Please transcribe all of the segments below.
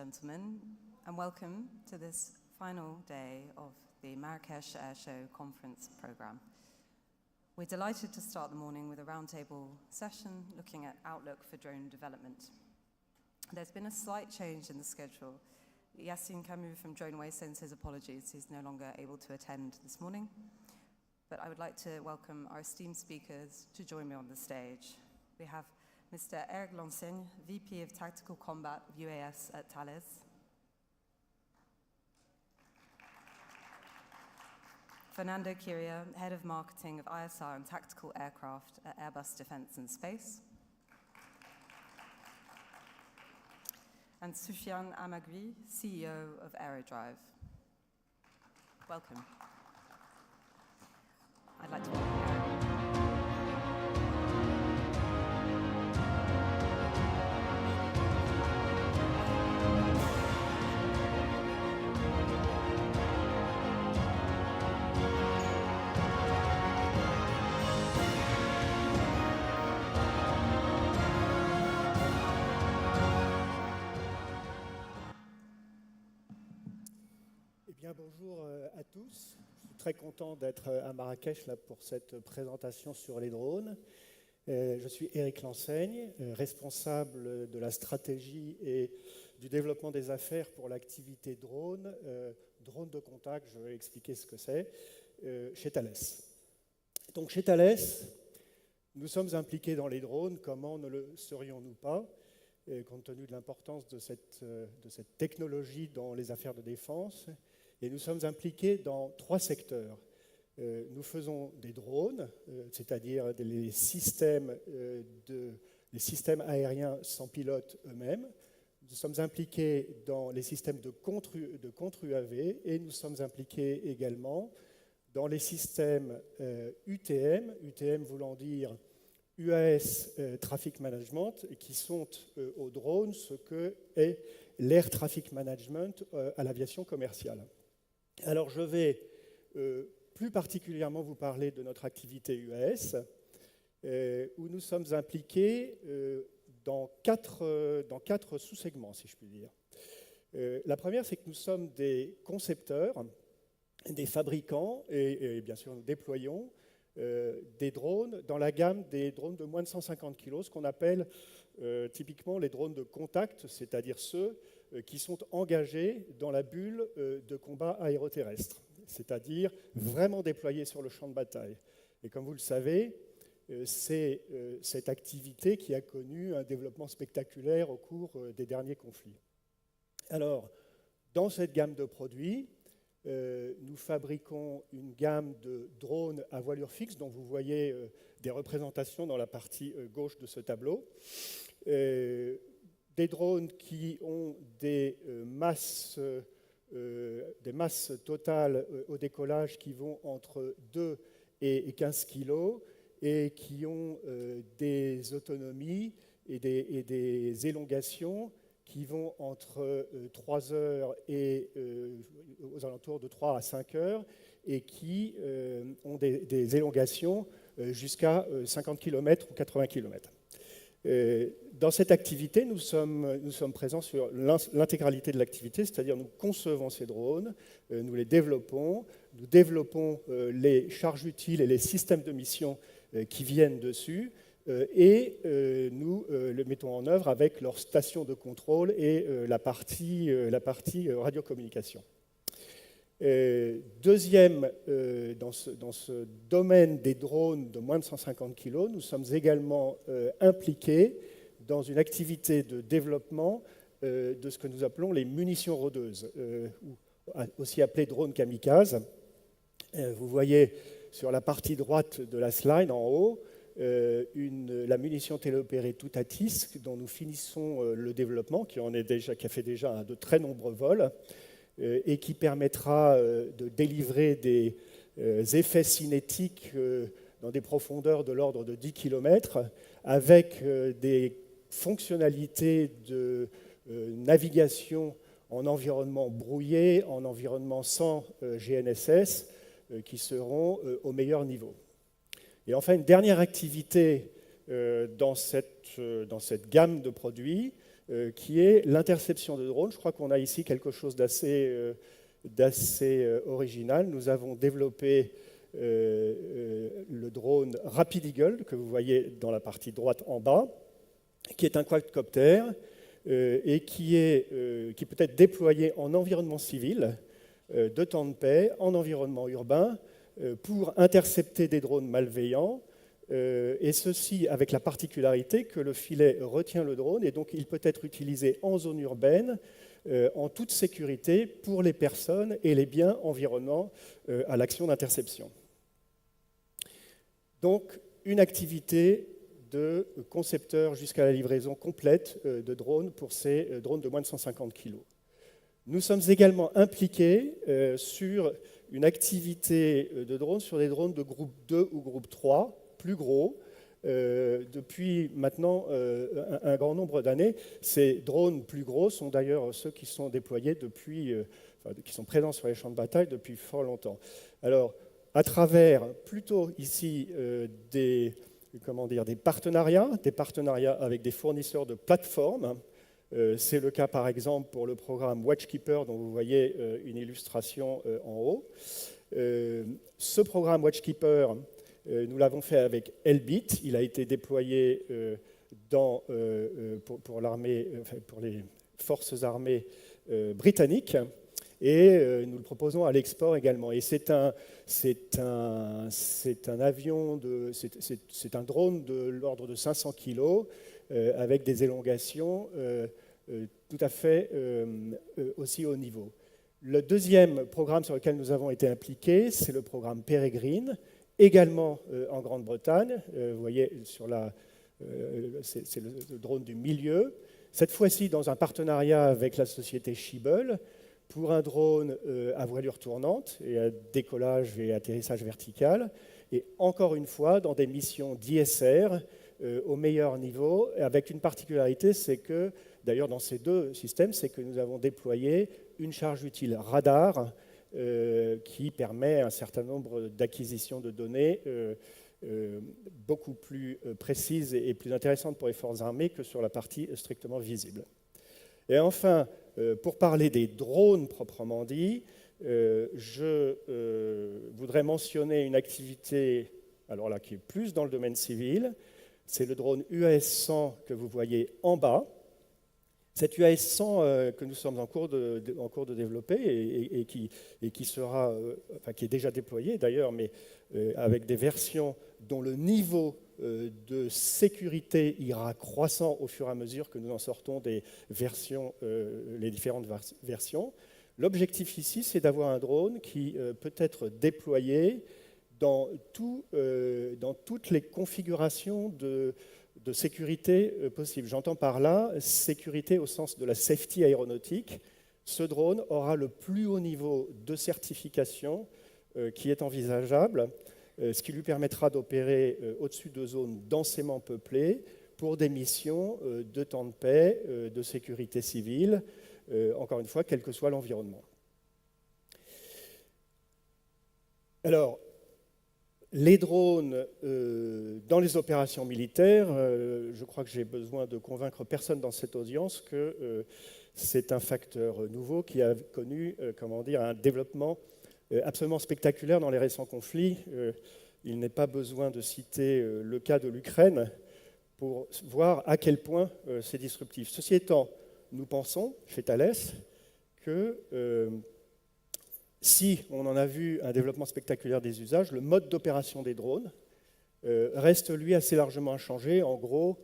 gentlemen, and welcome to this final day of the Marrakesh Air Show conference programme. We're delighted to start the morning with a roundtable session looking at outlook for drone development. There's been a slight change in the schedule. Yassine Camus from Droneway sends his apologies. He's no longer able to attend this morning. But I would like to welcome our esteemed speakers to join me on the stage. We have Mr. Eric Lanseigne, VP of Tactical Combat of UAS at Thales. Fernando Kiria, Head of Marketing of ISR and Tactical Aircraft at Airbus Defence and Space. And Soufiane Amagui, CEO of Aerodrive. Welcome. I'd like to welcome Eric. Bonjour à tous. Je suis très content d'être à Marrakech là, pour cette présentation sur les drones. Je suis Eric Lanseigne, responsable de la stratégie et du développement des affaires pour l'activité drone, drone de contact, je vais expliquer ce que c'est, chez Thales. Donc chez Thales, nous sommes impliqués dans les drones, comment ne le serions-nous pas, compte tenu de l'importance de cette technologie dans les affaires de défense. Et nous sommes impliqués dans 3 secteurs. Nous faisons des drones, c'est-à-dire les systèmes aériens sans pilote eux-mêmes. Nous sommes impliqués dans les systèmes de contre-UAV et nous sommes impliqués également dans les systèmes UTM, UTM voulant dire UAS Traffic Management, qui sont aux drones ce que est l'Air Traffic Management à l'aviation commerciale. Alors je vais plus particulièrement vous parler de notre activité UAS, où nous sommes impliqués dans quatre sous-segments, si je puis dire. La première, c'est que nous sommes des concepteurs, des fabricants, et bien sûr nous déployons des drones dans la gamme des drones de moins de 150 kg, ce qu'on appelle typiquement les drones de contact, c'est-à-dire ceux qui sont engagés dans la bulle de combat aéroterrestre, c'est-à-dire vraiment déployés sur le champ de bataille. Et comme vous le savez, c'est cette activité qui a connu un développement spectaculaire au cours des derniers conflits. Alors, dans cette gamme de produits, nous fabriquons une gamme de drones à voilure fixe, dont vous voyez des représentations dans la partie gauche de ce tableau. Des drones qui ont des masses totales au décollage qui vont entre 2 et 15 kg et qui ont des autonomies et des élongations qui vont entre 3 heures et aux alentours de 3 à 5 heures et qui ont des élongations jusqu'à 50 km ou 80 km. Dans cette activité, nous sommes présents sur l'intégralité de l'activité, c'est-à-dire nous concevons ces drones, nous les développons, nous développons les charges utiles et les systèmes de mission qui viennent dessus, et nous le mettons en œuvre avec leur station de contrôle et la partie radiocommunication. Deuxième, dans ce domaine des drones de moins de 150 kg, nous sommes également impliqués dans une activité de développement de ce que nous appelons les munitions rôdeuses, aussi appelées drones kamikazes. Vous voyez sur la partie droite de la slide, en haut, la munition téléopérée Toutatis, dont nous finissons le développement, qui a fait déjà de très nombreux vols, et qui permettra de délivrer des effets cinétiques dans des profondeurs de l'ordre de 10 km, avec des fonctionnalités de navigation en environnement brouillé, en environnement sans GNSS, qui seront au meilleur niveau. Et enfin, une dernière activité dans cette gamme de produits, qui est l'interception de drones. Je crois qu'on a ici quelque chose d'assez original. Nous avons développé le drone Rapid Eagle, que vous voyez dans la partie droite en bas, qui est un quadcopter et qui peut être déployé en environnement civil, de temps de paix, en environnement urbain, pour intercepter des drones malveillants, et ceci avec la particularité que le filet retient le drone, et donc il peut être utilisé en zone urbaine, en toute sécurité pour les personnes et les biens environnants à l'action d'interception. Donc, une activité de concepteur jusqu'à la livraison complète de drones pour ces drones de moins de 150 kg. Nous sommes également impliqués sur une activité de drones sur des drones de groupe 2 ou groupe 3, plus gros, depuis maintenant un grand nombre d'années. Ces drones plus gros sont d'ailleurs ceux qui sont déployés qui sont présents sur les champs de bataille depuis fort longtemps. Alors, à travers plutôt ici des partenariats avec des fournisseurs de plateformes. C'est le cas par exemple pour le programme Watchkeeper dont vous voyez une illustration en haut. Ce programme Watchkeeper, nous l'avons fait avec Elbit. Il a été déployé pour les forces armées britanniques. Et nous le proposons à l'export également. Et c'est un drone de l'ordre de 500 kg avec des élongations tout à fait aussi haut niveau. Le deuxième programme sur lequel nous avons été impliqués, c'est le programme Peregrine, également en Grande-Bretagne. Vous voyez, c'est le drone du milieu. Cette fois-ci, dans un partenariat avec la société Schiebel, pour un drone à voilure tournante et à décollage et atterrissage vertical, et encore une fois dans des missions d'ISR au meilleur niveau, avec une particularité, c'est que, d'ailleurs dans ces deux systèmes, c'est que nous avons déployé une charge utile radar qui permet un certain nombre d'acquisitions de données beaucoup plus précises et plus intéressantes pour les forces armées que sur la partie strictement visible. Et enfin, pour parler des drones proprement dit, je voudrais mentionner une activité alors là, qui est plus dans le domaine civil. C'est le drone UAS-100 que vous voyez en bas. Cet UAS-100 que nous sommes en cours de développer et qui est déjà déployé d'ailleurs, mais avec des versions dont le niveau de sécurité ira croissant au fur et à mesure que nous en sortons des versions, les différentes versions. L'objectif ici, c'est d'avoir un drone qui peut être déployé dans toutes les configurations de sécurité possible. J'entends par là sécurité au sens de la safety aéronautique. Ce drone aura le plus haut niveau de certification qui est envisageable, ce qui lui permettra d'opérer au-dessus de zones densément peuplées pour des missions de temps de paix, de sécurité civile, encore une fois, quel que soit l'environnement. Alors, les drones dans les opérations militaires, je crois que j'ai besoin de convaincre personne dans cette audience que c'est un facteur nouveau qui a connu un développement absolument spectaculaire dans les récents conflits. Il n'est pas besoin de citer le cas de l'Ukraine pour voir à quel point c'est disruptif. Ceci étant, nous pensons, chez Thales, que si on en a vu un développement spectaculaire des usages, le mode d'opération des drones reste, lui, assez largement inchangé. En gros,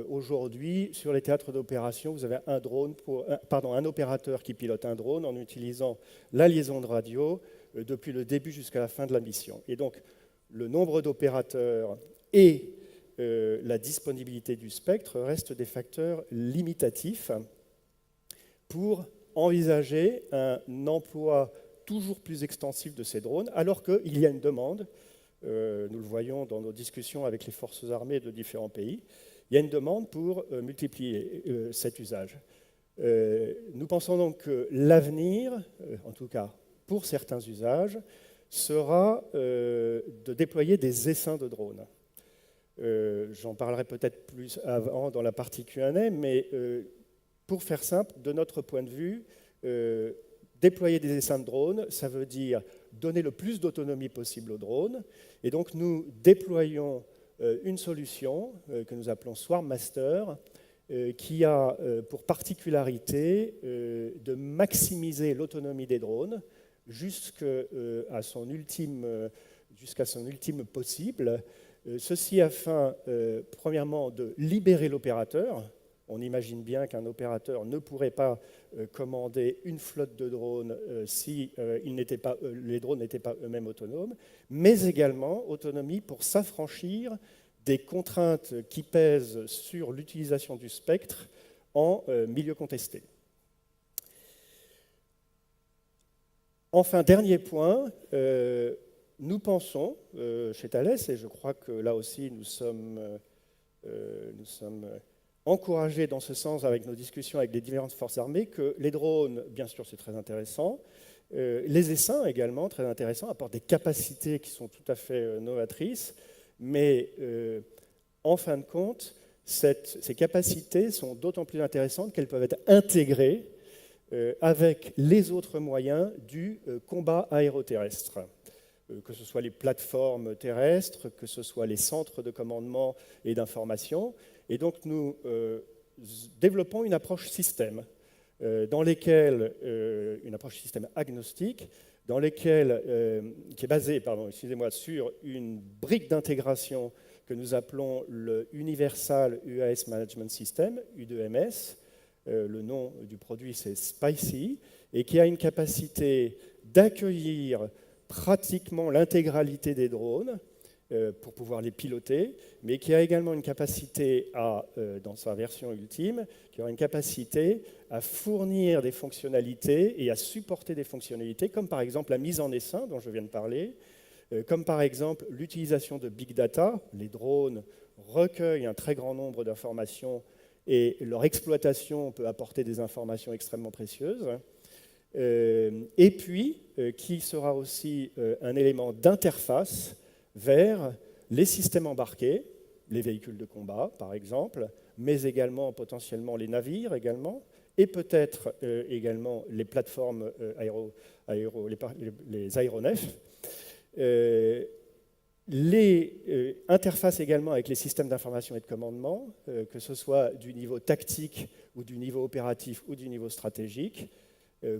aujourd'hui, sur les théâtres d'opération, vous avez un opérateur qui pilote un drone en utilisant la liaison de radio depuis le début jusqu'à la fin de la mission. Et donc, le nombre d'opérateurs et la disponibilité du spectre restent des facteurs limitatifs pour envisager un emploi toujours plus extensif de ces drones, alors qu'il y a une demande, nous le voyons dans nos discussions avec les forces armées de différents pays, il y a une demande pour multiplier cet usage. Nous pensons donc que l'avenir, en tout cas pour certains usages, sera de déployer des essaims de drones. J'en parlerai peut-être plus avant dans la partie Q&A, mais pour faire simple, de notre point de vue, déployer des essaims de drones, ça veut dire donner le plus d'autonomie possible aux drones. Et donc nous déployons une solution que nous appelons Swarm Master, qui a pour particularité de maximiser l'autonomie des drones jusqu'à son ultime possible. Ceci afin, premièrement, de libérer l'opérateur. On imagine bien qu'un opérateur ne pourrait pas commander une flotte de drones si les drones n'étaient pas eux-mêmes autonomes, mais également autonomie pour s'affranchir des contraintes qui pèsent sur l'utilisation du spectre en milieu contesté. Enfin, dernier point, nous pensons, chez Thales, et je crois que là aussi nous sommes encouragés dans ce sens avec nos discussions avec les différentes forces armées, que les drones, bien sûr, c'est très intéressant, les essaims également, très intéressants, apportent des capacités qui sont tout à fait novatrices, mais en fin de compte, ces capacités sont d'autant plus intéressantes qu'elles peuvent être intégrées avec les autres moyens du combat aéroterrestre, que ce soit les plateformes terrestres, que ce soit les centres de commandement et d'information. Et donc nous développons une approche système, une approche système agnostique, qui est basée sur une brique d'intégration que nous appelons le Universal UAS Management System, U2MS. Le nom du produit, c'est SPICY, et qui a une capacité d'accueillir pratiquement l'intégralité des drones pour pouvoir les piloter, mais qui a également une capacité dans sa version ultime, qui aura une capacité à fournir des fonctionnalités et à supporter des fonctionnalités, comme par exemple la mise en essaim dont je viens de parler, comme par exemple l'utilisation de big data. Les drones recueillent un très grand nombre d'informations et leur exploitation peut apporter des informations extrêmement précieuses. Et puis, qui sera aussi un élément d'interface vers les systèmes embarqués, les véhicules de combat, par exemple, mais également potentiellement les navires, également, et peut-être également les plateformes les aéronefs. Les interfaces également avec les systèmes d'information et de commandement, que ce soit du niveau tactique ou du niveau opératif ou du niveau stratégique,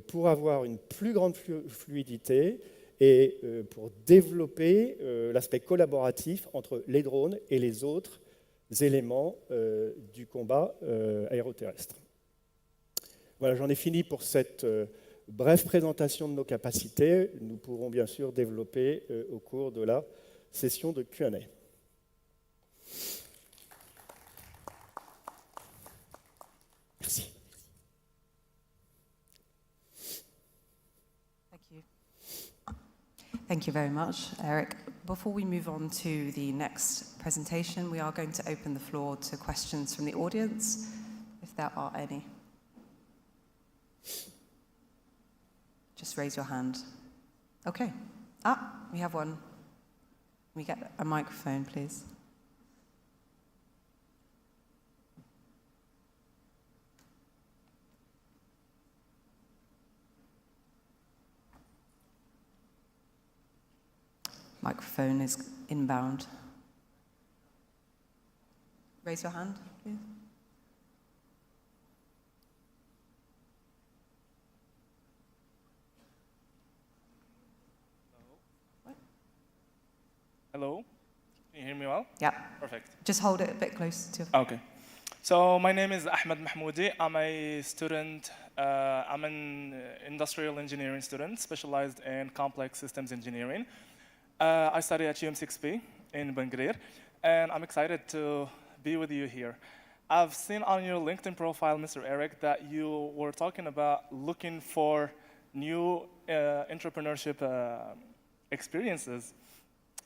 pour avoir une plus grande fluidité et pour développer l'aspect collaboratif entre les drones et les autres éléments du combat aéroterrestre. Voilà, j'en ai fini pour cette brève présentation de nos capacités. Nous pourrons bien sûr développer au cours de la session de Q&A. Merci. Thank you very much, Eric. Before we move on to the next presentation, we are going to open the floor to questions from the audience, if there are any. Just raise your hand. Okay. We have one. Can we get a microphone, please? Microphone is inbound. Raise your hand, please. Hello, can you hear me well? Yeah. Perfect. Just hold it a bit closer to. Okay. So my name is Ahmed Mahmoudi. I'm a student. I'm an industrial engineering student, specialized in complex systems engineering. I study at UM6P in Bangladesh, and I'm excited to be with you here. I've seen on your LinkedIn profile, Mr. Eric, that you were talking about looking for new entrepreneurship experiences.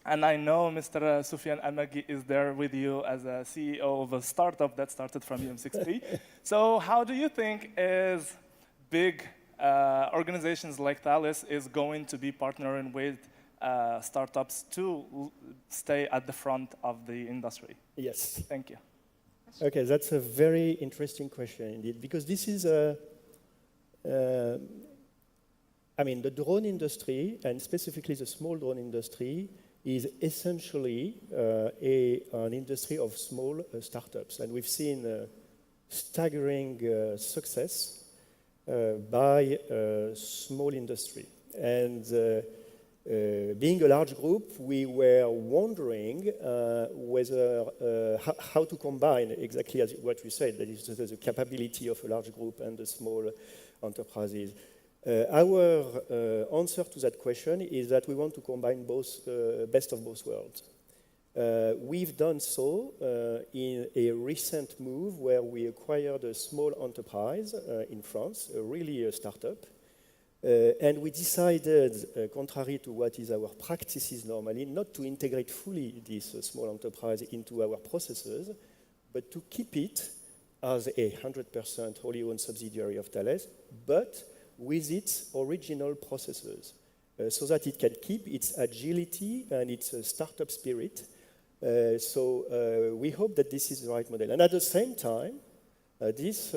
And I know Mr. Sufyan Amagi is there with you as a CEO of a startup that started from UM6P. So how do you think is big organizations like Thales is going to be partnering with startups to stay at the front of the industry? Yes. Thank you. Okay, that's a very interesting question indeed, because this is I mean, the drone industry, and specifically the small drone industry, is essentially an industry of small startups. And we've seen staggering success by small industry. And being a large group, we were wondering whether how to combine exactly as what you said, that is the capability of a large group and the small enterprises. Our answer to that question is that we want to combine both best of both worlds. We've done so in a recent move where we acquired a small enterprise in France, really a startup. And we decided, contrary to what is our practices normally, not to integrate fully this small enterprise into our processes, but to keep it as a 100% wholly owned subsidiary of Thales, but with its original processes, so that it can keep its agility and its startup spirit. So we hope that this is the right model. And at the same time, this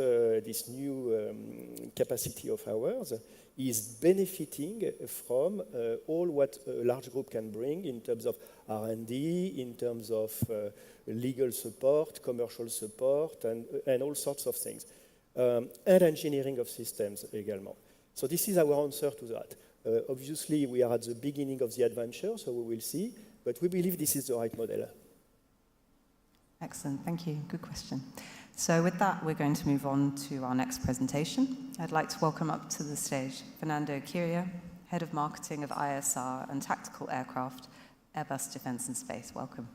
new capacity of ours is benefiting from all what a large group can bring in terms of R&D, in terms of legal support, commercial support, and all sorts of things. And engineering of systems également. So this is our answer to that. Obviously, we are at the beginning of the adventure, so we will see, but we believe this is the right model. Excellent, thank you. Good question. So with that, we're going to move on to our next presentation. I'd like to welcome up to the stage Fernando Kiria, Head of Marketing of ISR and Tactical Aircraft, Airbus Defence and Space. Welcome.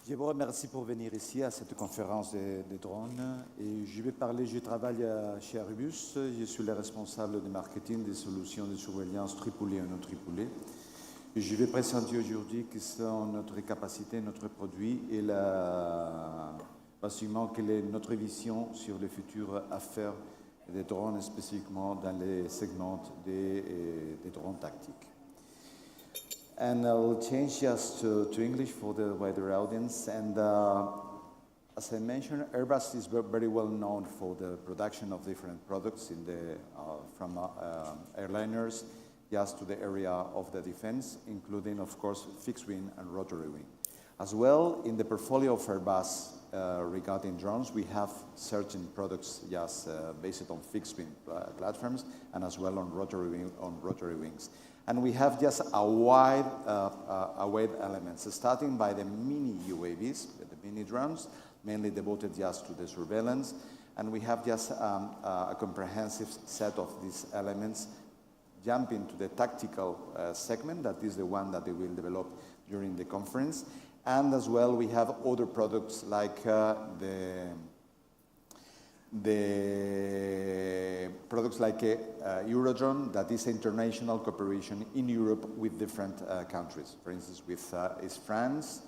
Je vous remercie pour venir ici à cette conférence des drones. Et je vais parler, je travaille chez Airbus, je suis le responsable du marketing des solutions de surveillance tripulées et non tripulées. Et je vais présenter aujourd'hui quelles sont notre capacité, notre produit et basiquement quelle est notre vision sur les futures affaires des drones, spécifiquement dans les segments des drones tactiques. And I'll change just to English for the wider audience. And as I mentioned, Airbus is very well known for the production of different products from airliners just to the area of the defense, including, of course, fixed wing and rotary wing. As well, in the portfolio of Airbus regarding drones, we have certain products just based on fixed wing platforms and as well on rotary wings. And we have just a wide elements, starting by the mini UAVs, the mini drones, mainly devoted just to the surveillance. And we have just a comprehensive set of these elements jumping to the tactical segment, that is the one that they will develop during the conference. And as well, we have other products like the products like Eurodrone, that is international cooperation in Europe with different countries. For instance, is France,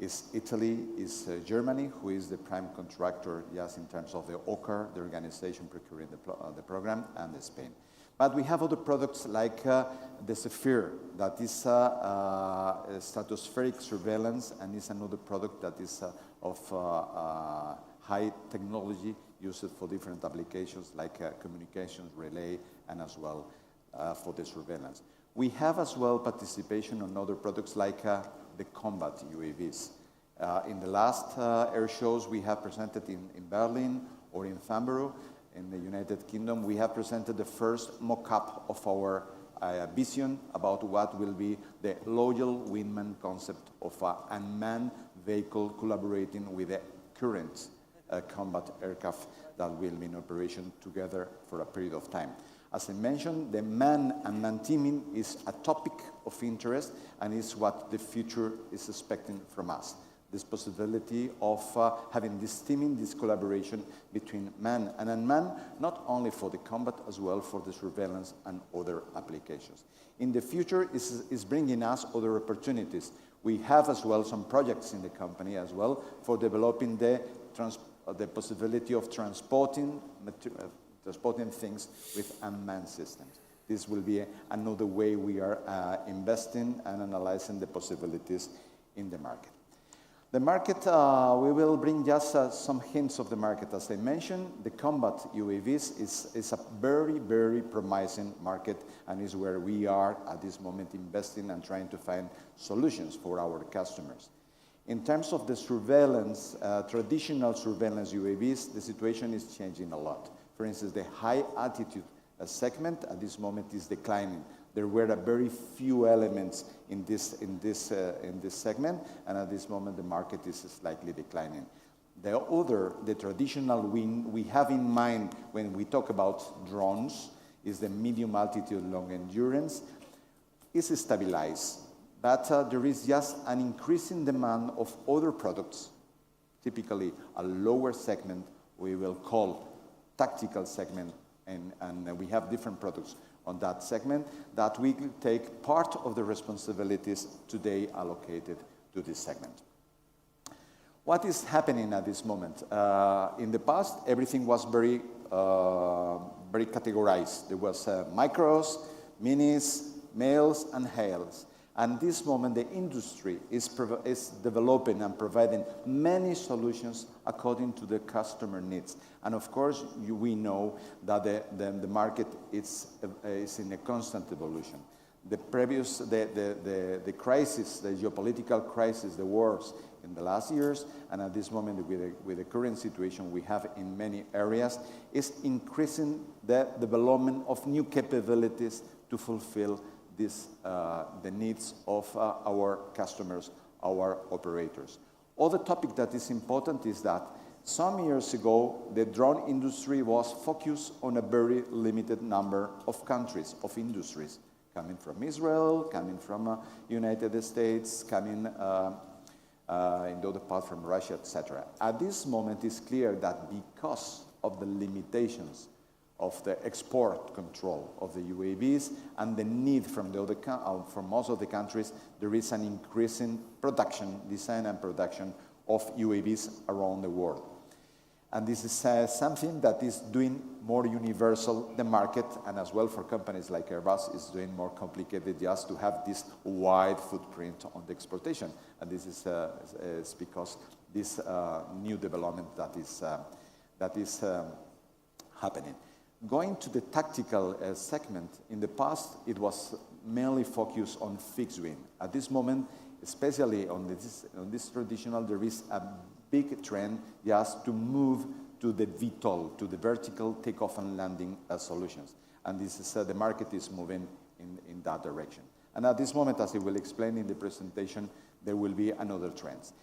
is Italy, is Germany, who is the prime contractor, yes, in terms of the OCCAR, the organization procuring the program, and Spain. But we have other products like the Zephyr, that is stratospheric surveillance, and is another product that is of high technology, used for different applications like communications, relay, and as well for the surveillance. We have as well participation on other products like the combat UAVs. In the last air shows we have presented in Berlin or in Farnborough in the United Kingdom, we have presented the first mock-up of our vision about what will be the loyal wingman concept of an unmanned vehicle collaborating with the current combat aircraft that will be in operation together for a period of time. As I mentioned, the man-unmanned teaming is a topic of interest and is what the future is expecting from us. This possibility of having this teaming, this collaboration between man and unmanned, not only for the combat, as well for the surveillance and other applications. In the future, is bringing us other opportunities. We have as well some projects in the company as well for developing the possibility of transporting things with unmanned systems. This will be another way we are investing and analyzing the possibilities in the market. The market, we will bring just some hints of the market. As I mentioned, the combat UAVs is a very, very promising market, and is where we are at this moment investing and trying to find solutions for our customers. In terms of the surveillance, traditional surveillance UAVs, the situation is changing a lot. For instance, the high altitude segment at this moment is declining. There were very few elements in this segment, and at this moment the market is slightly declining. The traditional we have in mind when we talk about drones is the medium altitude, long endurance, is stabilized. But there is just an increasing demand of other products, typically a lower segment we will call tactical segment, and we have different products on that segment that we take part of the responsibilities today allocated to this segment. What is happening at this moment? In the past, everything was very categorized. There was micros, minis, males, and hails. And this moment, the industry is developing and providing many solutions according to the customer needs. And of course, we know that the market is in a constant evolution. The crisis, the geopolitical crisis, the wars in the last years, and at this moment with the current situation we have in many areas, is increasing the development of new capabilities to fulfill the needs of our customers, our operators. Other topic that is important is that some years ago, the drone industry was focused on a very limited number of countries, of industries, coming from Israel, coming from United States, coming in the other part from Russia, etc. At this moment, it's clear that because of the limitations of the export control of the UAVs and the need from most of the countries, there is an increasing design and production of UAVs around the world. And this is something that is doing more universal the market, and as well for companies like Airbus, is doing more complicated just to have this wide footprint on the exportation. And this is because this new development that is happening. Going to the tactical segment, in the past it was mainly focused on fixed wing. At this moment, especially on this traditional, there is a big trend just to move to the VTOL, to the vertical takeoff and landing solutions. And this is the market is moving in that direction. And at this moment, as I will explain in the presentation, there will be another trends.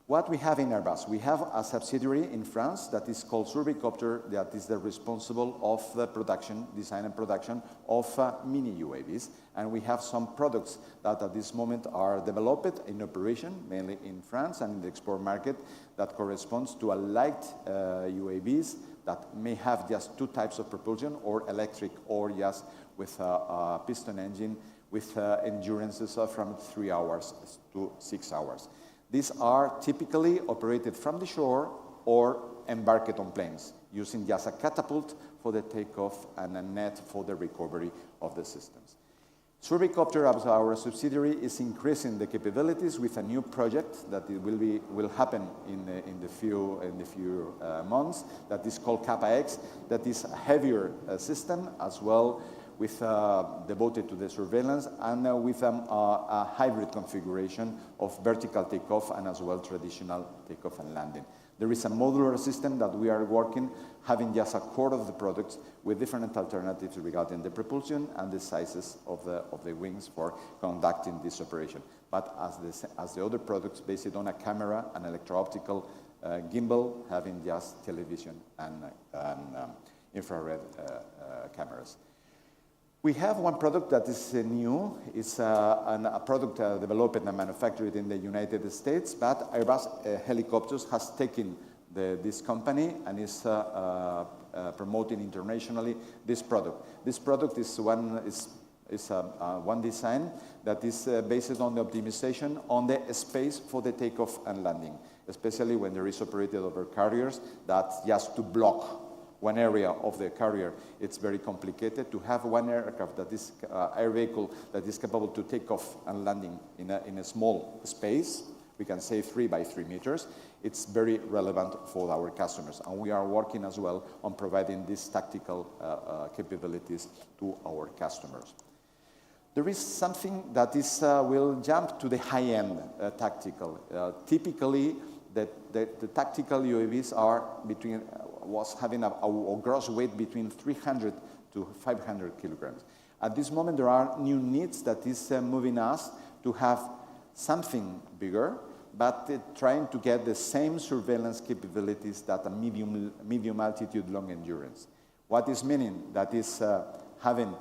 What we have in Airbus, we have a subsidiary in France that is called Surveycopter, that is the responsible of the production, design and production of mini UAVs. And we have some products that at this moment are developed in operation, mainly in France and in the export market, that corresponds to a light UAVs that may have just two types of propulsion, or electric, or just with a piston engine, with endurances from 3 hours to 6 hours. These are typically operated from the shore or embarked on planes, using just a catapult for the takeoff and a net for the recovery of the systems. Surveycopter, as our subsidiary, is increasing the capabilities with a new project that will happen in the few months, that is called Kappa X, that is a heavier system as well, with devoted to the surveillance, and with a hybrid configuration of vertical takeoff and as well traditional takeoff and landing. There is a modular system that we are working, having just a core of the products with different alternatives regarding the propulsion and the sizes of the wings for conducting this operation. But as the other products, based on a camera, an electro-optical gimbal, having just television and infrared cameras. We have one product that is new. It's a product developed and manufactured in the United States, but Airbus Helicopters has taken this company and is promoting internationally this product. This product is one design that is based on the optimization on the space for the takeoff and landing, especially when there is operated over carriers, that just to block one area of the carrier, it's very complicated. To have one aircraft that is air vehicle that is capable to take off and landing in a small space we can say 3 by 3 meters, it's very relevant for our customers. And we are working as well on providing these tactical capabilities to our customers. There is something that is, will jump to the high-end tactical. Typically, the tactical UAVs are was having a gross weight between 300 to 500 kilograms. At this moment, there are new needs that is moving us to have something bigger, but trying to get the same surveillance capabilities that a medium altitude, long endurance. What is meaning? That is having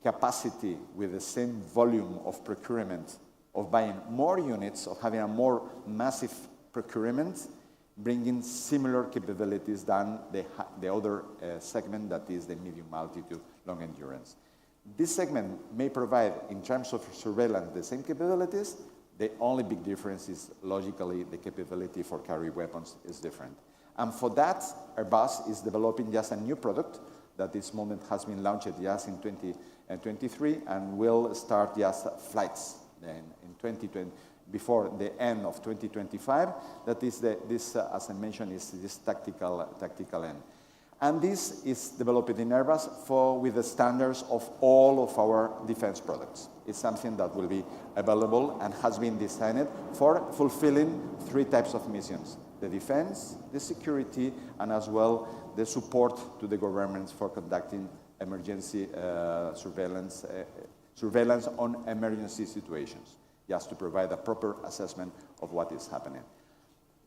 capacity with the same volume of procurement, of buying more units, of having a more massive procurement, bringing similar capabilities than the other segment that is the medium altitude, long endurance. This segment may provide, in terms of surveillance, the same capabilities. The only big difference is, logically, the capability for carry weapons is different. And for that, Airbus is developing just a new product that this moment has been launched just in 2023 and will start just flights in 2020, before the end of 2025. That is this, as I mentioned, is this tactical end. And this is developed in Airbus with the standards of all of our defense products. It's something that will be available and has been designed for fulfilling 3 types of missions: the defense, the security, and as well the support to the governments for conducting emergency surveillance on emergency situations, just to provide a proper assessment of what is happening.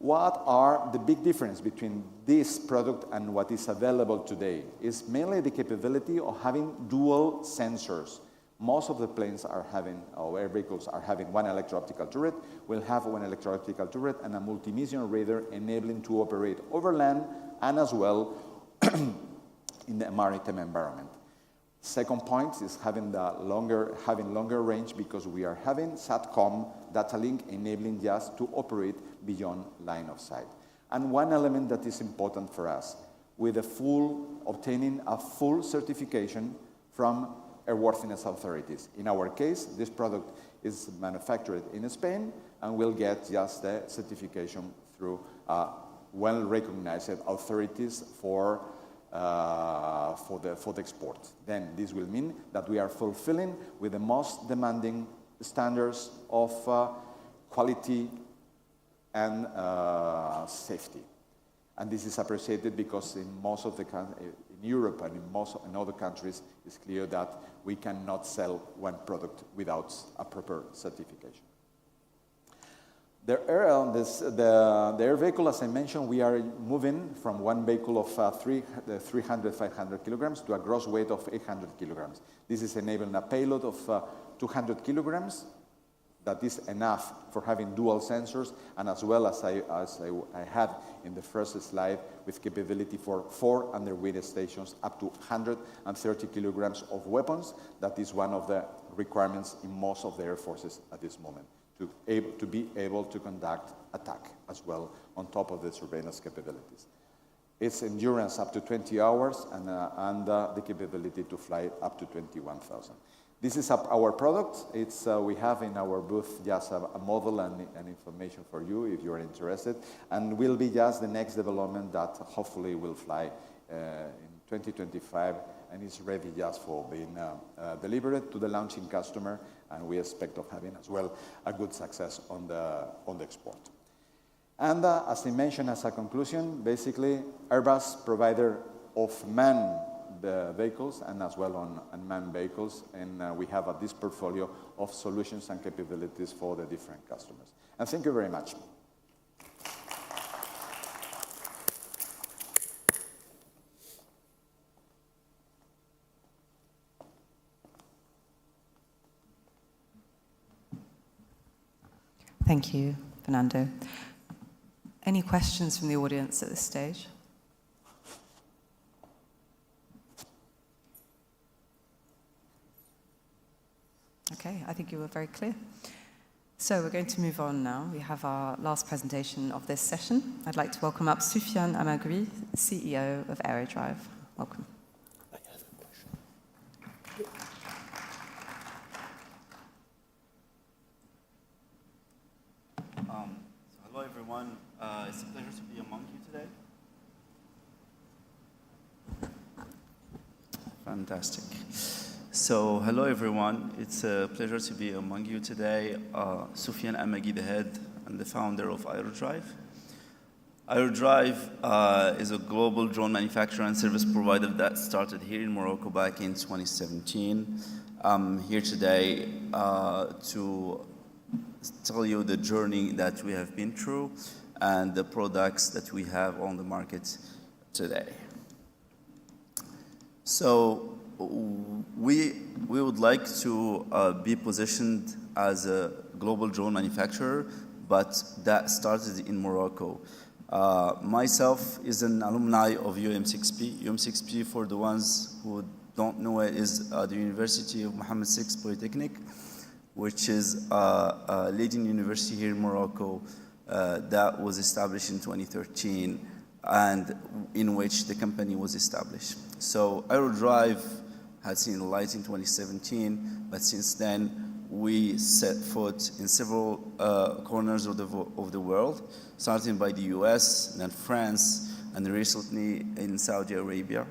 What are the big difference between this product and what is available today? Is mainly the capability of having dual sensors. Most of the planes are having, or air vehicles are having, one electro-optical turret. We'll have one electro-optical turret and a multi-mission radar enabling to operate over land and as well in the maritime environment. Second point is having longer range, because we are having SATCOM data link enabling just to operate beyond line of sight. And one element that is important for us, with obtaining a full certification from airworthiness authorities. In our case, this product is manufactured in Spain and will get just the certification through well-recognized authorities for the export. Then this will mean that we are fulfilling with the most demanding standards of quality and safety. And this is appreciated because in most of in Europe and in other countries, it's clear that we cannot sell one product without a proper certification. The air vehicle, as I mentioned, we are moving from one vehicle of 300, 500 kilograms to a gross weight of 800 kilograms. This is enabling a payload of 200 kilograms. That is enough for having dual sensors, and as well as I had in the first slide, with capability for 4 underwing stations, up to 130 kilograms of weapons. That is one of the requirements in most of the air forces at this moment, to be able to conduct attack as well on top of the surveillance capabilities. Its endurance up to 20 hours and the capability to fly up to 21,000. This is our product. We have in our booth just a model and information for you if you're interested, and will be just the next development that hopefully will fly in 2025 and is ready just for being delivered to the launching customer, and we expect of having as well a good success on the export. And as I mentioned as a conclusion, basically Airbus provider of manned vehicles and as well on unmanned vehicles, and we have this portfolio of solutions and capabilities for the different customers. And thank you very much. Thank you, Fernando. Any questions from the audience at this stage? Okay, I think you were very clear. So we're going to move on now. We have our last presentation of this session. I'd like to welcome up Soufiane Amagri, CEO of Aerodrive. Welcome. I have a question. everyone. It's a pleasure to be among you today. Fantastic. So, hello everyone. It's a pleasure to be among you today. Soufiane Amaghi, the head and the founder of AeroDrive. AeroDrive is a global drone manufacturer and service provider that started here in Morocco back in 2017. I'm here today to tell you the journey that we have been through and the products that we have on the market today. So we would like to be positioned as a global drone manufacturer, but that started in Morocco. Myself is an alumni of UM6P. UM6P, for the ones who don't know it, is the University of Mohammed VI Polytechnic, which is a leading university here in Morocco that was established in 2013 and in which the company was established. So AeroDrive had seen light in 2017, but since then we set foot in several corners of the world, starting by the US, then France, and recently in Saudi Arabia.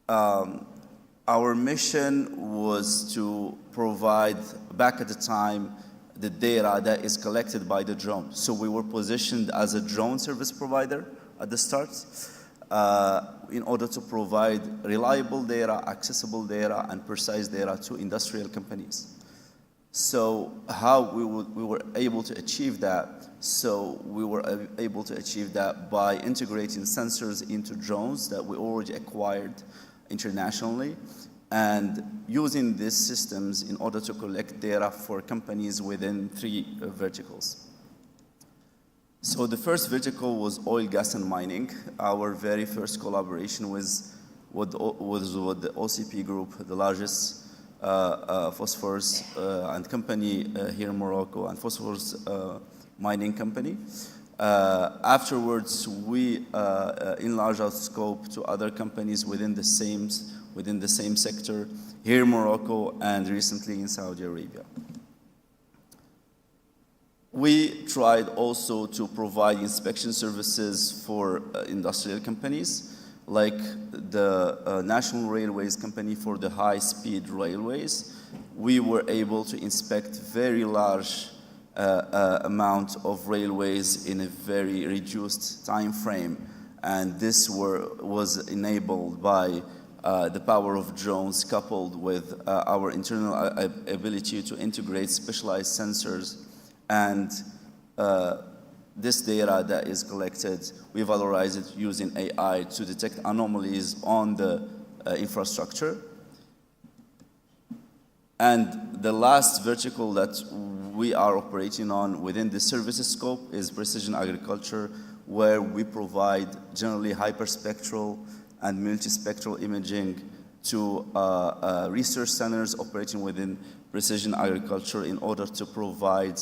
Our mission was to provide, back at the time, the data that is collected by the drone. So we were positioned as a drone service provider at the start in order to provide reliable data, accessible data, and precise data to industrial companies. So how we were able to achieve that? So we were able to achieve that by integrating sensors into drones that we already acquired internationally, and using these systems in order to collect data for companies within 3 verticals. So the first vertical was oil, gas, and mining. Our very first collaboration was with the OCP Group, the largest phosphorus and company here in Morocco, and phosphorus mining company. Afterwards, we enlarged our scope to other companies within the same sector here in Morocco and recently in Saudi Arabia. We tried also to provide inspection services for industrial companies, like the National Railways Company for the high-speed railways. We were able to inspect very large amount of railways in a very reduced time frame, and this was enabled by the power of drones coupled with our internal ability to integrate specialized sensors, and this data that is collected, we valorize it using AI to detect anomalies on the infrastructure. And the last vertical that we are operating on within the services scope is precision agriculture, where we provide generally hyperspectral and multispectral imaging to research centers operating within precision agriculture in order to provide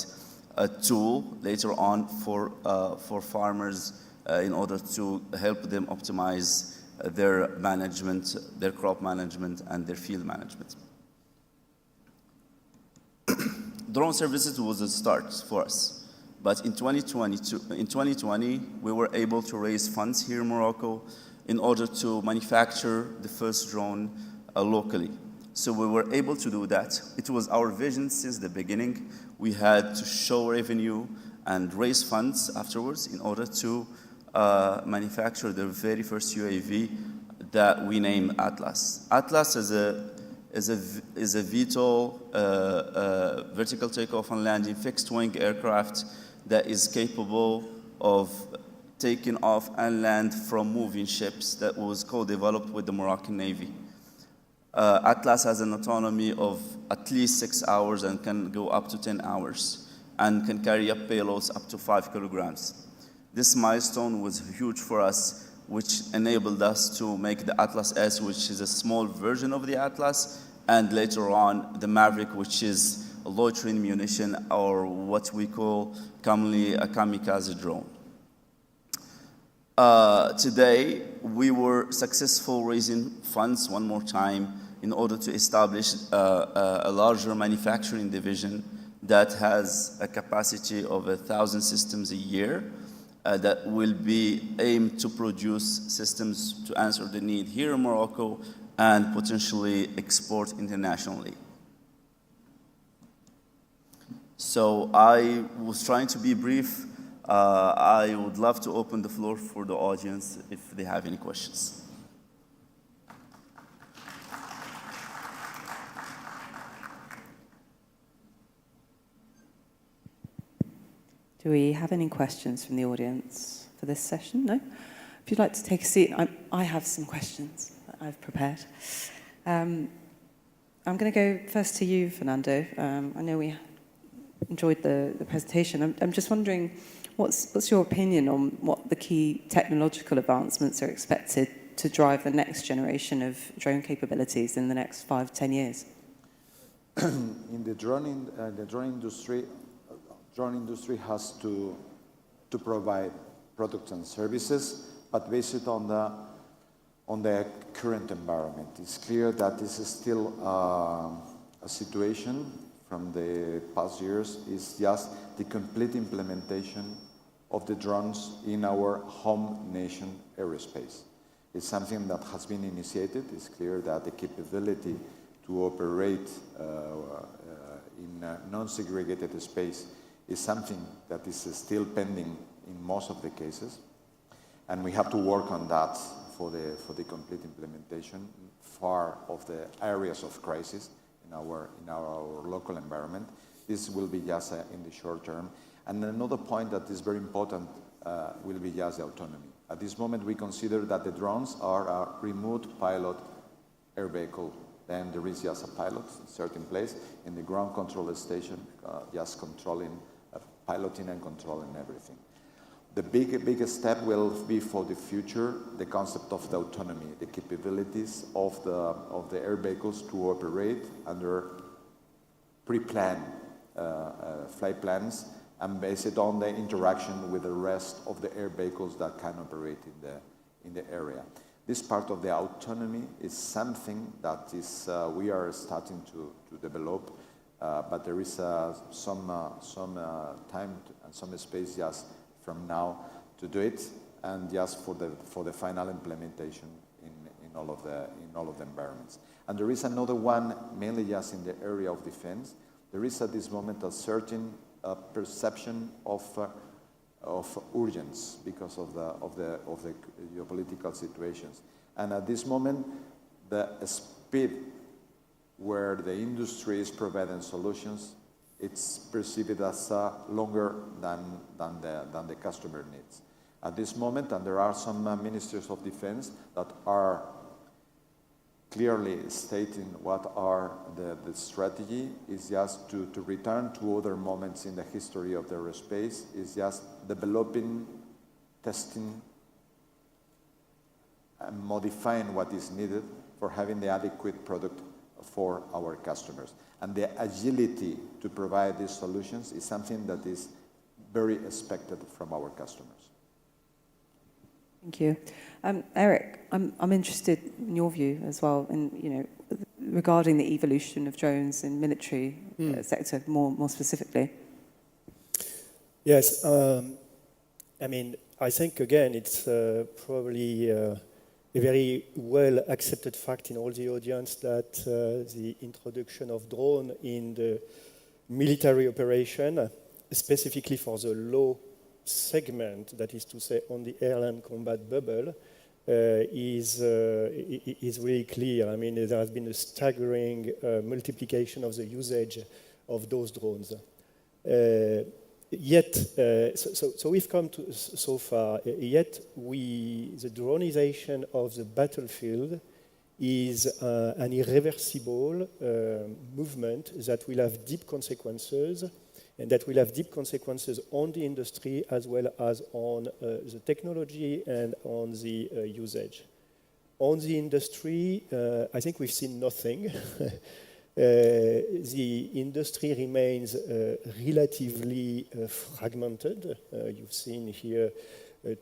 a tool later on for farmers in order to help them optimize their management, their crop management, and their field management. Drone services was a start for us, but in 2020, we were able to raise funds here in Morocco in order to manufacture the first drone locally. So we were able to do that. It was our vision since the beginning. We had to show revenue and raise funds afterwards in order to manufacture the very first UAV that we named Atlas. Atlas is a VTOL, vertical takeoff and landing fixed-wing aircraft that is capable of taking off and land from moving ships that was co-developed with the Moroccan Navy. Atlas has an autonomy of at least 6 hours and can go up to 10 hours and can carry up payloads up to 5 kilograms. This milestone was huge for us, which enabled us to make the Atlas S, which is a small version of the Atlas, and later on the Maverick, which is a loitering munition, or what we call commonly a kamikaze drone. Today, we were successful raising funds one more time in order to establish a larger manufacturing division that has a capacity of 1,000 systems a year that will be aimed to produce systems to answer the need here in Morocco and potentially export internationally. So I was trying to be brief. I would love to open the floor for the audience if they have any questions. Do we have any questions from the audience for this session? No? If you'd like to take a seat, I have some questions that I've prepared. I'm going to go first to you, Fernando. I know we enjoyed the presentation. I'm just wondering, what's your opinion on what the key technological advancements are expected to drive the next generation of drone capabilities in the next 5, 10 years? In the drone industry has to provide products and services, but based on the current environment. It's clear that this is still a situation from the past years. Is just the complete implementation of the drones in our home nation aerospace. It's something that has been initiated. It's clear that the capability to operate in a non-segregated space is something that is still pending in most of the cases, and we have to work on that for the complete implementation far of the areas of crisis in our local environment. This will be just in the short term. And another point that is very important will be just the autonomy. At this moment, we consider that the drones are a remote pilot air vehicle. Then there is just a pilot in a certain place in the ground control station, just controlling, piloting and controlling everything. The biggest step will be for the future, the concept of the autonomy, the capabilities of the air vehicles to operate under pre-planned flight plans and based on the interaction with the rest of the air vehicles that can operate in the area. This part of the autonomy is something that is we are starting to develop, but there is some time and some space just from now to do it, and just for the final implementation in all of the environments. And there is another one, mainly just in the area of defense. There is at this moment a certain perception of urgency because of the geopolitical situations. And at this moment, the speed where the industry is providing solutions, it's perceived as longer than the customer needs. At this moment, and there are some ministers of defense that are clearly stating what are the strategy is just to return to other moments in the history of the aerospace, is just developing, testing, and modifying what is needed for having the adequate product for our customers. And the agility to provide these solutions is something that is very expected from our customers. Thank you. Eric, I'm interested in your view as well, in, regarding the evolution of drones in military sector more specifically. Yes, I mean, I think again it's probably a very well accepted fact in all the audience that the introduction of drone in the military operation, specifically for the low segment, that is to say on the airland combat bubble, is really clear. I mean, there has been a staggering multiplication of the usage of those drones. Yet, so we've come to so far, yet the droneization of the battlefield is an irreversible movement that will have deep consequences, and that will have deep consequences on the industry as well as on the technology and on the usage. On the industry, I think we've seen nothing. The industry remains relatively fragmented. You've seen here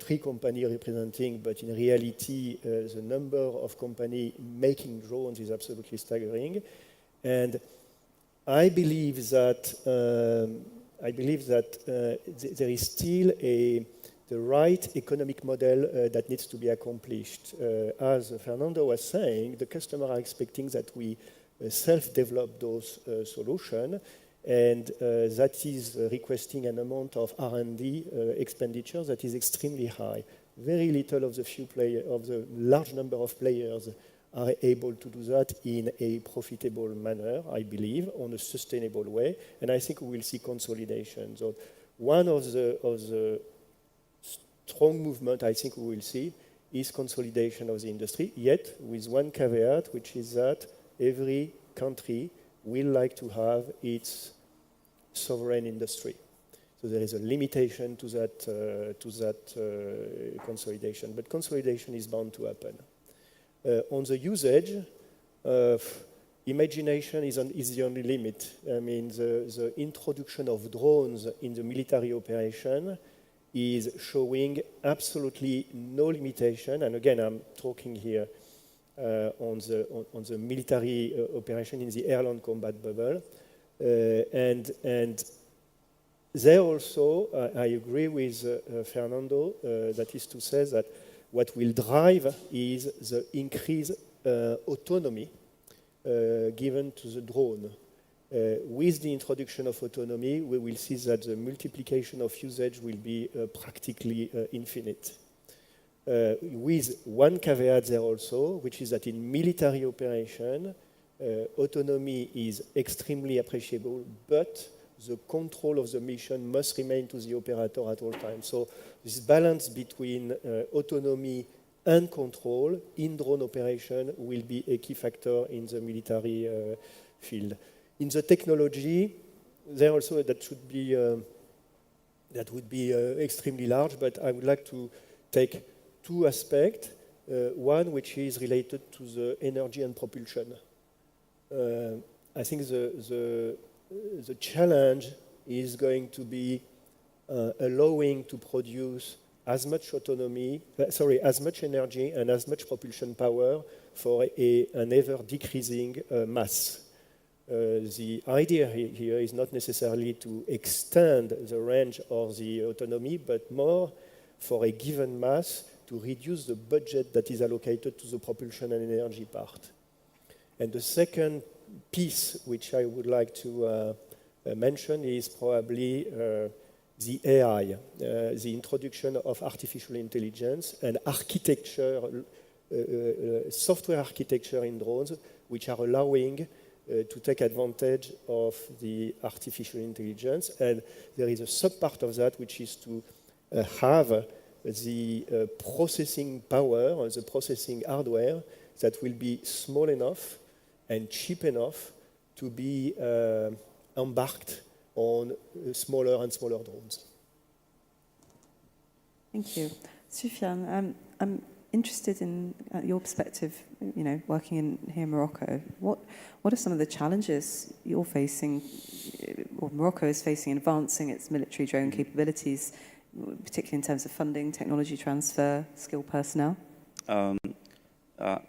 3 companies representing, but in reality, the number of companies making drones is absolutely staggering. And I believe that there is still the right economic model that needs to be accomplished. As Fernando was saying, the customers are expecting that we self-develop those solutions, and that is requesting an amount of R&D expenditure that is extremely high. Very little of the large number of players are able to do that in a profitable manner, I believe, on a sustainable way, and I think we will see consolidation. So one of the strong movement I think we will see is consolidation of the industry, yet with one caveat, which is that every country will like to have its sovereign industry. So there is a limitation to that consolidation, but consolidation is bound to happen. On the usage, imagination is the only limit. I mean, the introduction of drones in the military operation is showing absolutely no limitation. And again, I'm talking here on the military operation in the airland combat bubble. And there also, I agree with Fernando, that is to say that what will drive is the increased autonomy given to the drone. With the introduction of autonomy, we will see that the multiplication of usage will be practically infinite. With one caveat there also, which is that in military operation, autonomy is extremely appreciable, but the control of the mission must remain to the operator at all times. So this balance between autonomy and control in drone operation will be a key factor in the military field. In the technology, there also that would be extremely large, but I would like to take two aspects. One which is related to the energy and propulsion. I think the challenge is going to be allowing to produce as much as much energy and as much propulsion power for an ever decreasing mass. The idea here is not necessarily to extend the range of the autonomy, but more for a given mass to reduce the budget that is allocated to the propulsion and energy part. And the second piece which I would like to mention is probably the AI, the introduction of artificial intelligence and architecture, software architecture in drones, which are allowing to take advantage of the artificial intelligence. And there is a sub-part of that which is to have the processing power, the processing hardware that will be small enough and cheap enough to be embarked on smaller and smaller drones. Thank you. Sufyan, I'm interested in your perspective, working here in Morocco. What are some of the challenges you're facing, or Morocco is facing in advancing its military drone capabilities, particularly in terms of funding, technology transfer, skilled personnel?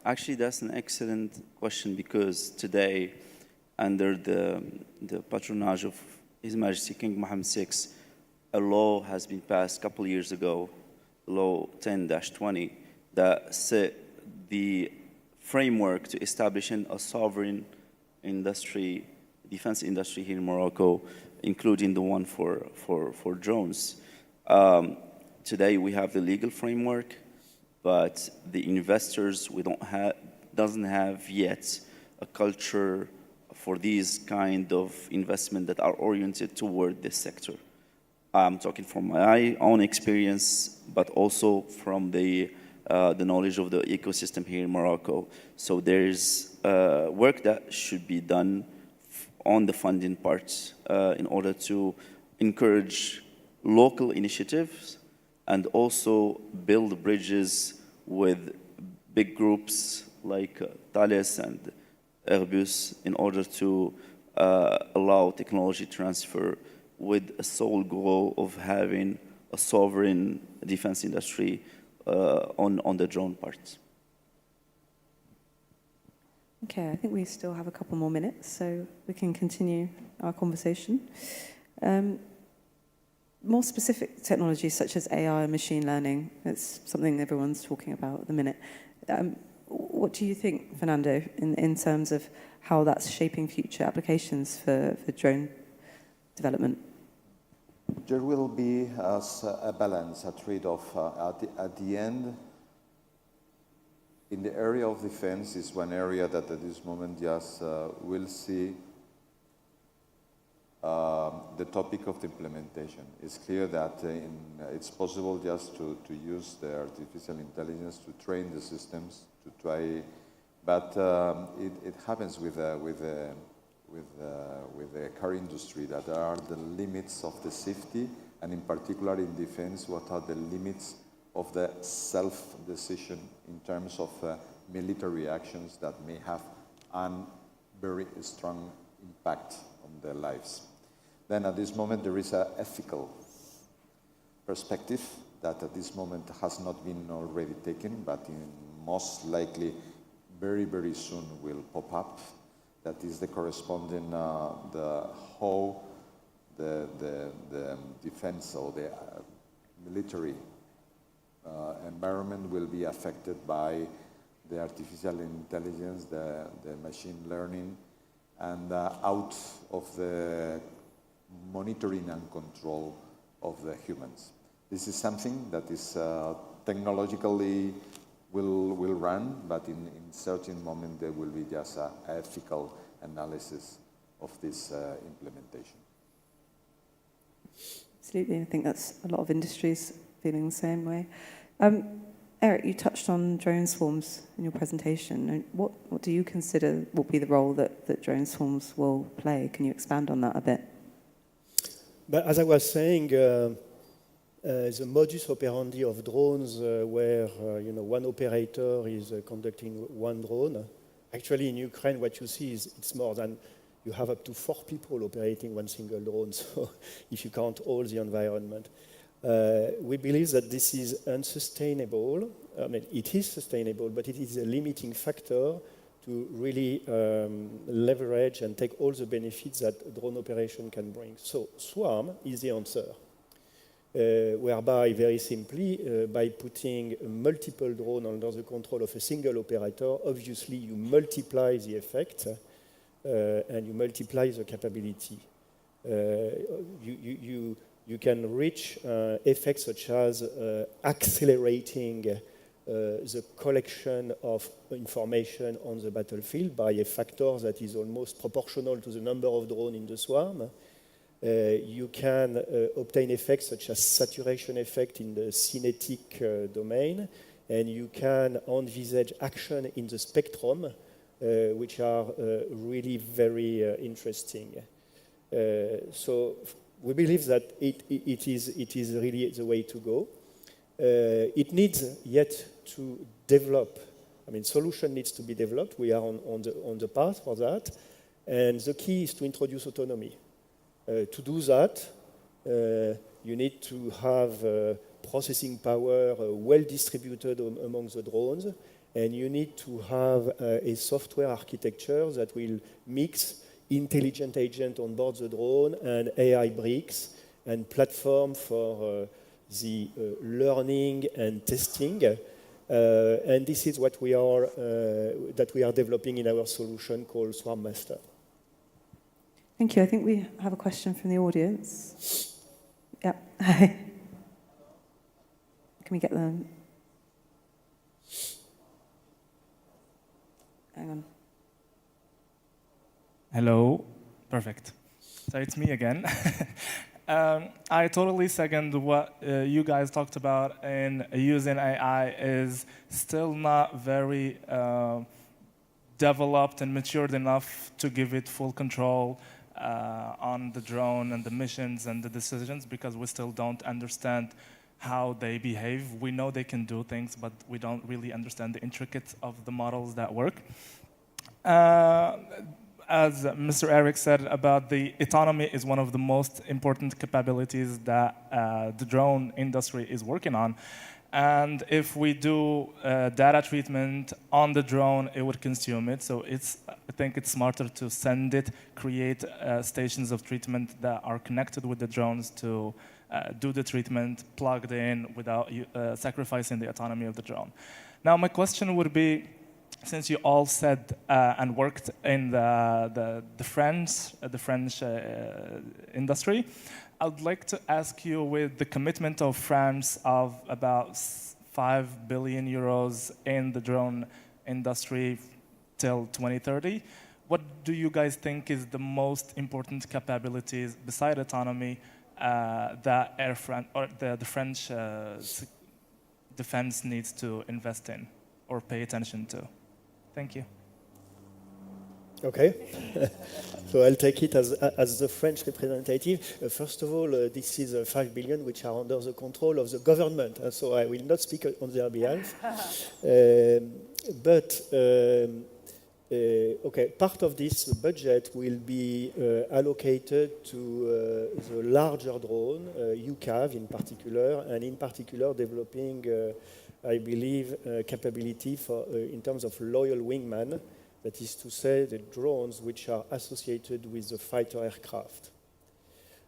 Actually, that's an excellent question, because today, under the patronage of His Majesty King Mohammed VI, a law has been passed a couple of years ago, Law 10-20, that set the framework to establishing a sovereign industry, defense industry here in Morocco, including the one for drones. Today, we have the legal framework, but the investors doesn't have yet a culture for these kind of investment that are oriented toward this sector. I'm talking from my own experience, but also from the knowledge of the ecosystem here in Morocco. So there's work that should be done on the funding part in order to encourage local initiatives and also build bridges with big groups like Thales and Airbus in order to allow technology transfer with a sole goal of having a sovereign defense industry on the drone parts. Okay, I think we still have a couple more minutes, so we can continue our conversation. More specific technologies such as AI and machine learning, it's something everyone's talking about at the minute. What do you think, Fernando, in terms of how that's shaping future applications for drone development? There will be a balance, a trade-off. At the end, in the area of defense is one area that at this moment just will see the topic of the implementation. It's clear that it's possible just to use the artificial intelligence to train the systems, to try, but it happens with the car industry that there are the limits of the safety, and in particular in defense, what are the limits of the self-decision in terms of military actions that may have a very strong impact on their lives. Then at this moment there is an ethical perspective that at this moment has not been already taken, but most likely very, very soon will pop up. That is the corresponding, how the defense or the military environment will be affected by the artificial intelligence, the machine learning, and out of the monitoring and control of the humans. This is something that is technologically will run, but in certain moment there will be just an ethical analysis of this implementation. Absolutely, I think that's a lot of industries feeling the same way. Eric, you touched on drone swarms in your presentation. What do you consider will be the role that drone swarms will play? Can you expand on that a bit? But as I was saying, the modus operandi of drones, where one operator is conducting one drone. Actually, in Ukraine, what you see is it's more than you have up to 4 people operating one single drone. So, if you count all the environment, we believe that this is unsustainable. I mean, it is sustainable, but it is a limiting factor to really leverage and take all the benefits that drone operation can bring. So swarm is the answer, whereby very simply, by putting multiple drones under the control of a single operator, obviously you multiply the effect and you multiply the capability. You can reach effects such as accelerating the collection of information on the battlefield by a factor that is almost proportional to the number of drones in the swarm. You can obtain effects such as saturation effect in the kinetic domain, and you can envisage action in the spectrum, which are really very interesting. So we believe that it is really the way to go. It needs yet to develop. I mean, solution needs to be developed. We are on the path for that. And the key is to introduce autonomy. To do that, you need to have processing power well distributed among the drones, and you need to have a software architecture that will mix intelligent agent on board the drone and AI bricks and platform for the learning and testing, and this is what we are developing in our solution called Swarm Master. Thank you. I think we have a question from the audience. Yeah. Can we get them? Hang on. Hello. Perfect. So it's me again. I totally second what you guys talked about, and using AI is still not very developed and matured enough to give it full control on the drone and the missions and the decisions, because we still don't understand how they behave. We know they can do things, but we don't really understand the intricacies of the models that work. As Mr. Eric said about the autonomy is one of the most important capabilities that the drone industry is working on. and if we do data treatment on the drone, it would consume it. So I think it's smarter to send it, create stations of treatment that are connected with the drones to do the treatment plugged in without sacrificing the autonomy of the drone. Now, my question would be, since you all said and worked in the French industry, I would like to ask you, with the commitment of France of about 5 billion euros in the drone industry till 2030, what do you guys think is the most important capabilities beside autonomy that the French defense needs to invest in or pay attention to? Thank you. Okay. So I'll take it as the French representative. First of all, this is 5 billion which are under the control of the government, so I will not speak on their behalf. Okay, part of this budget will be allocated to the larger drone, UCAV in particular, and in particular developing, I believe, capability for in terms of loyal wingman. That is to say, the drones which are associated with the fighter aircraft.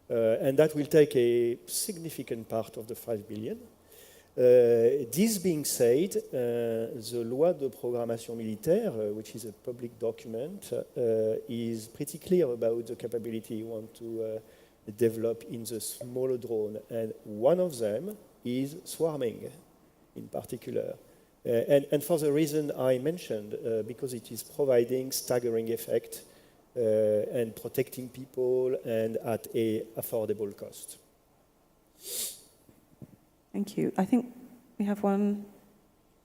And that will take a significant part of the 5 billion. This being said, the Loi de Programmation Militaire, which is a public document, is pretty clear about the capability you want to develop in the smaller drone. And one of them is swarming, in particular. And for the reason I mentioned, because it is providing staggering effect and protecting people and at a affordable cost. Thank you. I think we have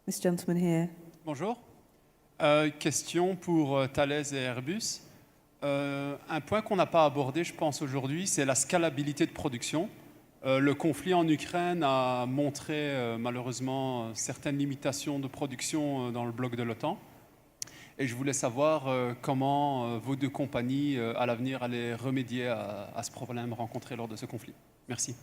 this gentleman here. Bonjour. Question pour Thales et Airbus. Un point qu'on n'a pas abordé, je pense, aujourd'hui, c'est la scalabilité de production. Le conflit en Ukraine a montré malheureusement certaines limitations de production dans le bloc de l'OTAN. Et je voulais savoir comment vos deux compagnies, à l'avenir, allaient remédier à ce problème rencontré lors de ce conflit. Merci.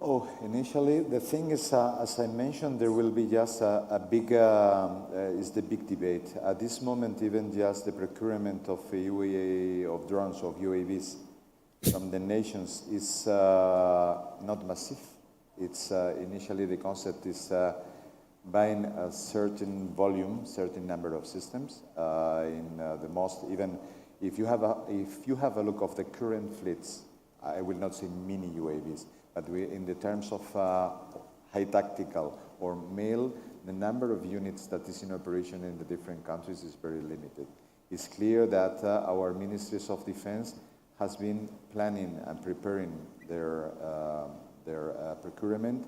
Oh, initially, the thing is, as I mentioned, there will be just a big, is the big debate. At this moment, even just the procurement of of drones, of UAVs, from the nations is not massive. It's initially the concept is buying a certain volume, certain number of systems. In the most, even if you have a look of the current fleets, I will not say mini UAVs, but in the terms of high tactical or MALE, the number of units that is in operation in the different countries is very limited. It's clear that our ministries of defense has been planning and preparing their procurement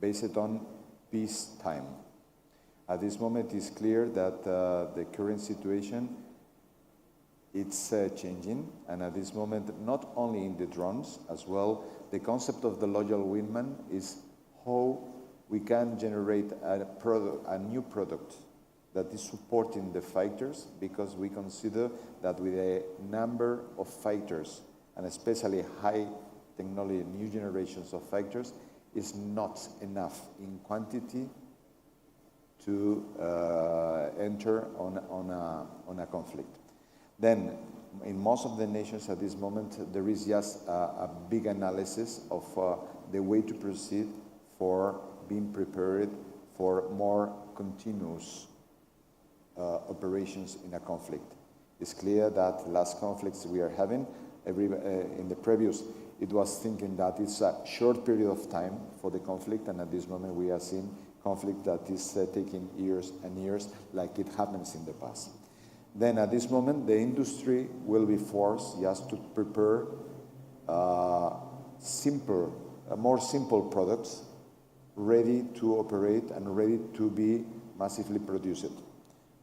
based on peacetime. At this moment, it's clear that the current situation it's changing, and at this moment, not only in the drones as well, the concept of the loyal wingman is how we can generate a new product that is supporting the fighters, because we consider that with a number of fighters, and especially high technology, new generations of fighters, is not enough in quantity to enter on a conflict. Then, in most of the nations at this moment, there is just a big analysis of the way to proceed for being prepared for more continuous operations in a conflict. It's clear that last conflicts we are having, in the previous, it was thinking that it's a short period of time for the conflict, and at this moment we are seeing conflict that is taking years and years, like it happens in the past. Then at this moment, the industry will be forced just to prepare more simple products, ready to operate and ready to be massively produced.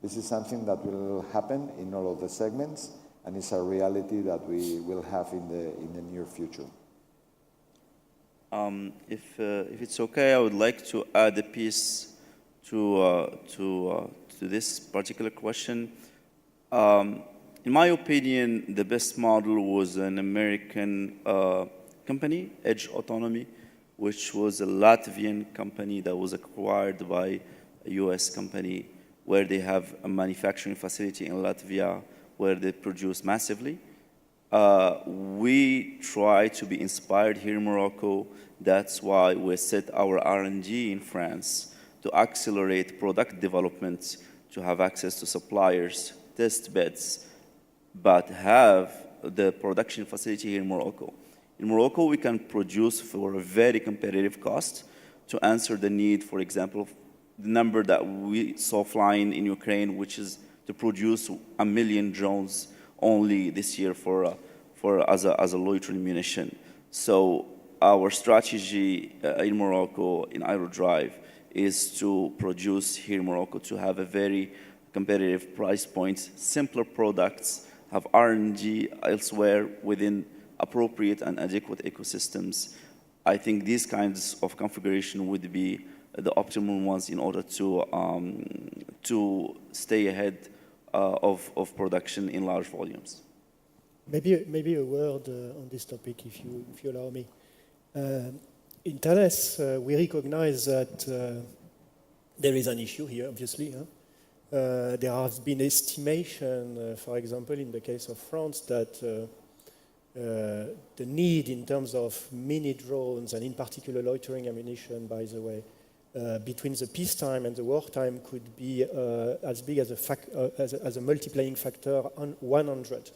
This is something that will happen in all of the segments, and it's a reality that we will have in the near future. If it's okay, I would like to add a piece to this particular question. In my opinion, the best model was an American company, Edge Autonomy, which was a Latvian company that was acquired by a US company, where they have a manufacturing facility in Latvia where they produce massively. We try to be inspired here in Morocco. That's why we set our R&D in France to accelerate product development, to have access to suppliers, test beds, but have the production facility here in Morocco. In Morocco, we can produce for a very competitive cost to answer the need, for example, the number that we saw flying in Ukraine, which is to produce 1 million drones only this year as a loitering munition. So our strategy in Morocco, in Aerodrive, is to produce here in Morocco to have a very competitive price points, simpler products, have R&D elsewhere within appropriate and adequate ecosystems. I think these kinds of configuration would be the optimal ones in order to stay ahead of production in large volumes. Maybe a word on this topic, if you allow me. In Thales, we recognize that there is an issue here, obviously. There has been estimation, for example, in the case of France, that the need in terms of mini drones, and in particular loitering ammunition, by the way, between the peacetime and the wartime could be as big as a multiplying factor on 100.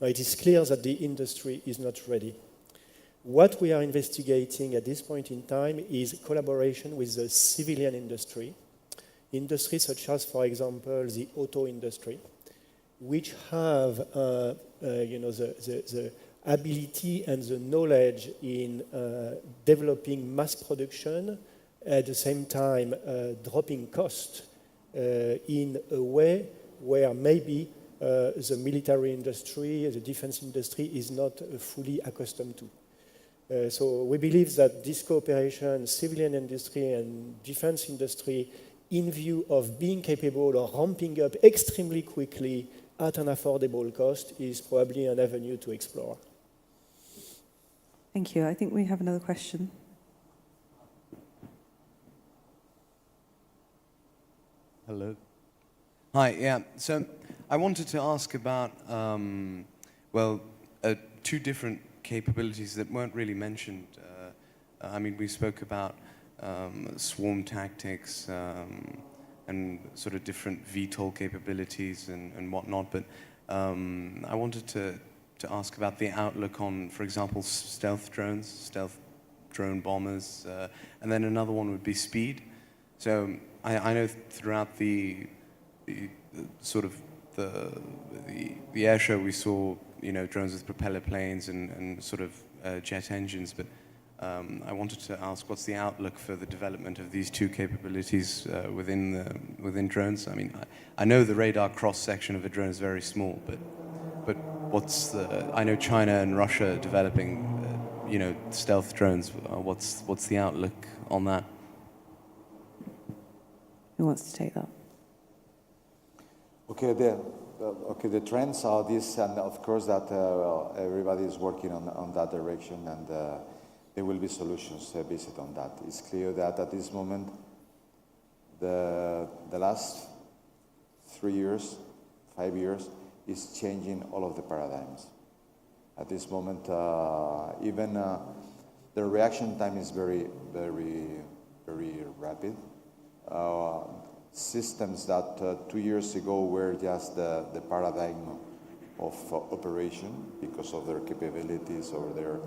Now, it is clear that the industry is not ready. What we are investigating at this point in time is collaboration with the civilian industry, industries such as, for example, the auto industry, which have the ability and the knowledge in developing mass production, at the same time dropping cost in a way where maybe the military industry, the defense industry is not fully accustomed to. So we believe that this cooperation, civilian industry and defense industry, in view of being capable of ramping up extremely quickly at an affordable cost, is probably an avenue to explore. Thank you. I think we have another question. Hello. Hi, yeah. So I wanted to ask about, two different capabilities that weren't really mentioned. I mean, we spoke about swarm tactics and sort of different VTOL capabilities and whatnot, but I wanted to ask about the outlook on, for example, stealth drone bombers, and then another one would be speed. So I know throughout the air show we saw, drones with propeller planes and sort of jet engines, but I wanted to ask, what's the outlook for the development of these two capabilities within drones? I mean, I know the radar cross section of a drone is very small, but I know China and Russia are developing, stealth drones. What's the outlook on that? Who wants to take that? Okay, the trends are this, and of course that everybody is working on that direction, and there will be solutions based on that. It's clear that at this moment, the last 3 years, 5 years, is changing all of the paradigms. At this moment, even the reaction time is very, very, very rapid. Systems that 2 years ago were just the paradigm of operation because of their capabilities or their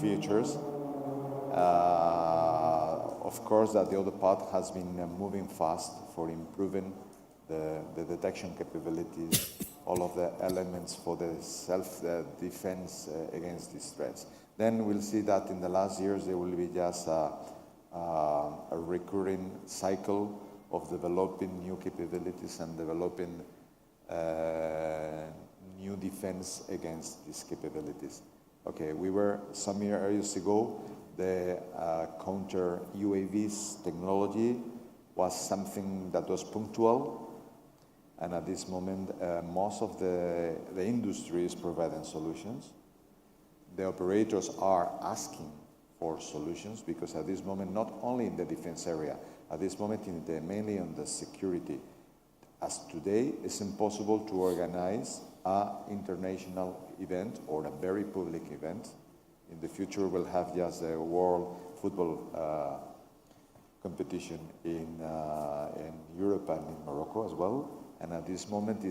features. Of course, that the other part has been moving fast for improving the detection capabilities, all of the elements for the self-defense against these threats. Then we'll see that in the last years there will be just a recurring cycle of developing new capabilities and developing new defense against these capabilities. Okay, we were some years ago, the counter UAVs technology was something that was punctual, and at this moment, most of the industry is providing solutions. The operators are asking for solutions, because at this moment, not only in the defense area, at this moment mainly on the security, as today it's impossible to organize an international event or a very public event. In the future, we'll have just a world football competition in Europe and in Morocco as well. And at this moment,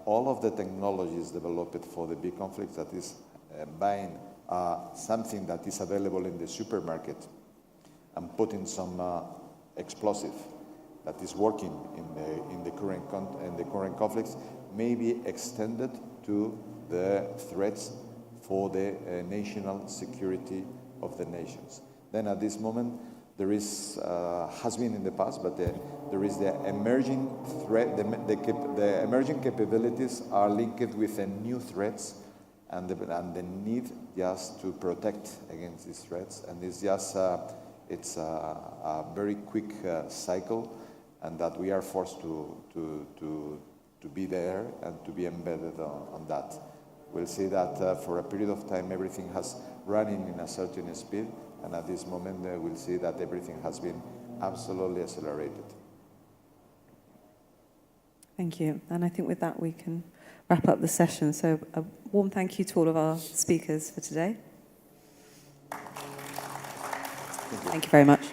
all of the technologies developed for the big conflicts that is buying something that is available in the supermarket and putting some explosive that is working in the current conflicts may be extended to the threats for the national security of the nations. Then at this moment, there is, has been in the past, but there is the emerging threat, the emerging capabilities are linked with the new threats and the need just to protect against these threats. And it's just, it's a very quick cycle, and that we are forced to be there and to be embedded on that. We'll see that for a period of time, everything has running in a certain speed, and at this moment, we'll see that everything has been absolutely accelerated. Thank you. And I think with that, we can wrap up the session. So a warm thank you to all of our speakers for today. Thank you very much.